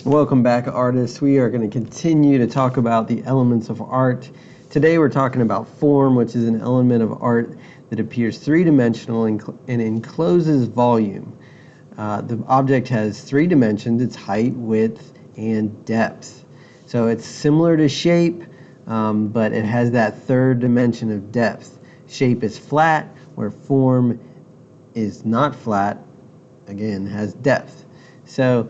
Welcome back, artists. We are going to continue to talk about the elements of art. Today we're talking about form, which is an element of art that appears three-dimensional and encloses volume. The object has three dimensions: its height, width, and depth. So it's similar to shape, but it has that third dimension of depth. Shape is flat, where form is not flat, again, has depth. So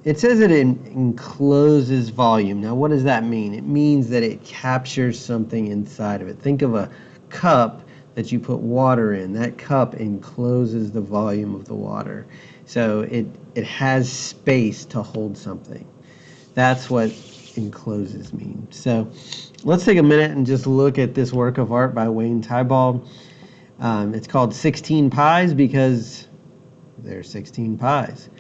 it says it encloses volume. Now, what does that mean? It means that it captures something inside of it. Think of a cup that you put water in. That cup encloses the volume of the water. So it has space to hold something. That's what encloses means. So let's take a minute and just look at this work of art by Wayne Tybald. It's called 16 Pies because there's 16 pies.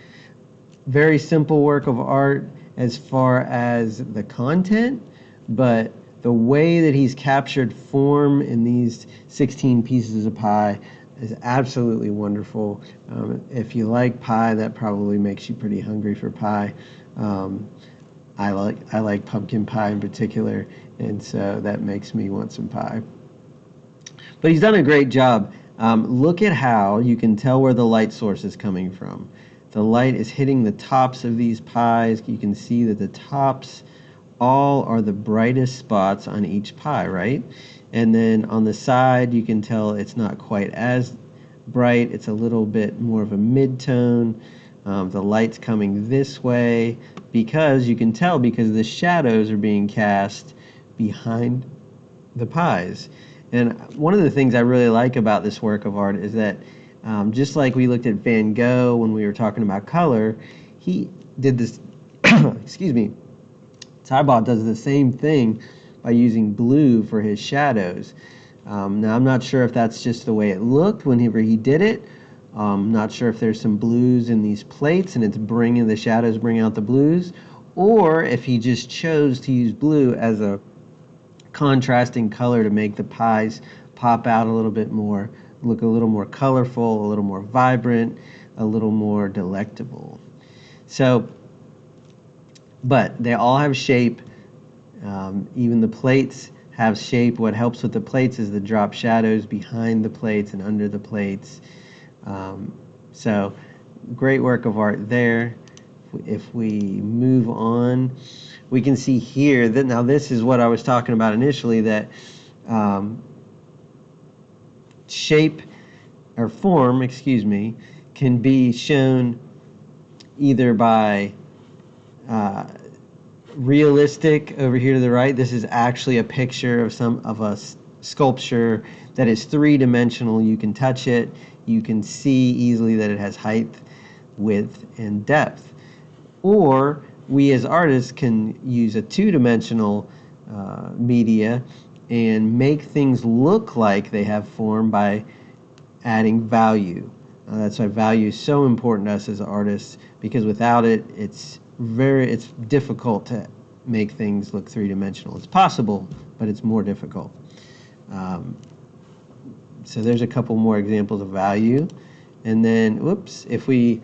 Very simple work of art as far as the content, but the way that he's captured form in these 16 pieces of pie is absolutely wonderful. If you like pie, that probably makes you pretty hungry for pie. I like pumpkin pie in particular, and so that makes me want some pie. But he's done a great job. Look at how you can tell where the light source is coming from. The light is hitting the tops of these pies. You can see that the tops all are the brightest spots on each pie, right? And then on the side, you can tell it's not quite as bright. It's a little bit more of a mid-tone. The light's coming this way because you can tell because the shadows are being cast behind the pies. And one of the things I really like about this work of art is that just like we looked at Van Gogh when we were talking about color, he did this, excuse me, Tybald does the same thing by using blue for his shadows. Now, I'm not sure if that's just the way it looked whenever he did it. Not sure if there's some blues in these plates and it's bringing the shadows, bring out the blues, or if he just chose to use blue as a contrasting color to make the pies pop out a little bit more, look a little more colorful, a little more vibrant, a little more delectable. So, but they all have shape. Even the plates have shape. What helps with the plates is the drop shadows behind the plates and under the plates. So, great work of art there. If we move on, we can see here that now this is what I was talking about initially, that shape or form, excuse me, can be shown either by realistic over here to the right. This is actually a picture of a sculpture that is three-dimensional. You can touch it. You can see easily that it has height, width, and depth. Or we as artists can use a two-dimensional media and make things look like they have form by adding value. That's why value is so important to us as artists, because without it, it's difficult to make things look three-dimensional. It's possible, but it's more difficult. So there's a couple more examples of value. And then, whoops, if we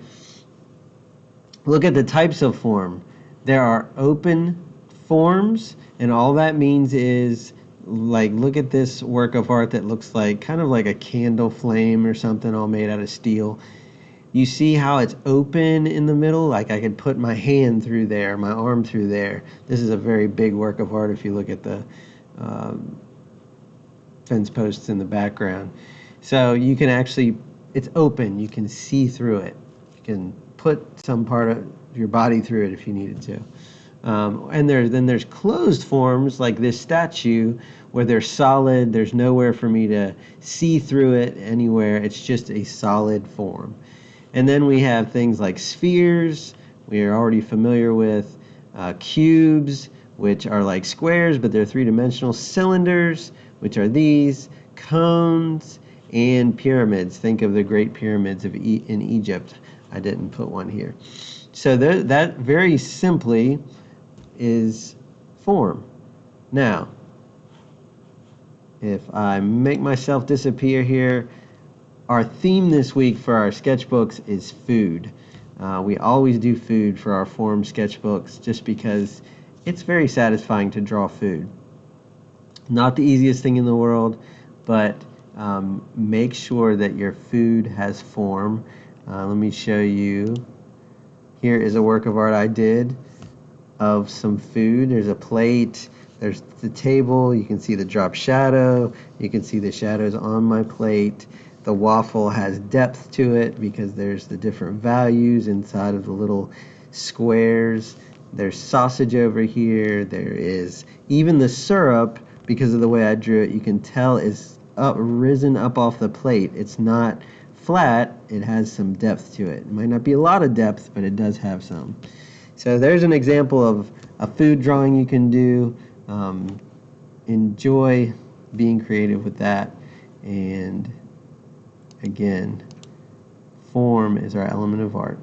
look at the types of form, there are open forms, and all that means is, like, look at this work of art that looks like kind of like a candle flame or something all made out of steel. You see how it's open in the middle? Like I could put my hand through there, my arm through there. This is a very big work of art if you look at the fence posts in the background. So you can actually, it's open. You can see through it. You can put some part of your body through it if you needed to. And there's closed forms like this statue where they're solid. There's nowhere for me to see through it anywhere. It's just a solid form. And then we have things like spheres. We are already familiar with cubes, which are like squares, but they're three-dimensional. Cylinders, which are these, cones, and pyramids. Think of the great pyramids in Egypt. I didn't put one here. So that very simply is form. Now, if I make myself disappear here, our theme this week for our sketchbooks is food. We always do food for our form sketchbooks just because it's very satisfying to draw food. Not the easiest thing in the world, but make sure that your food has form. Let me show you. Here is a work of art I did of some food. There's a plate, there's the table, you can see the drop shadow, you can see the shadows on my plate. The waffle has depth to it because there's the different values inside of the little squares. There's sausage over here. There is even the syrup, because of the way I drew it, you can tell is risen up off the plate. It's not flat, it has some depth to it. It might not be a lot of depth, but it does have some. So there's an example of a food drawing you can do. Enjoy being creative with that. And again, form is our element of art.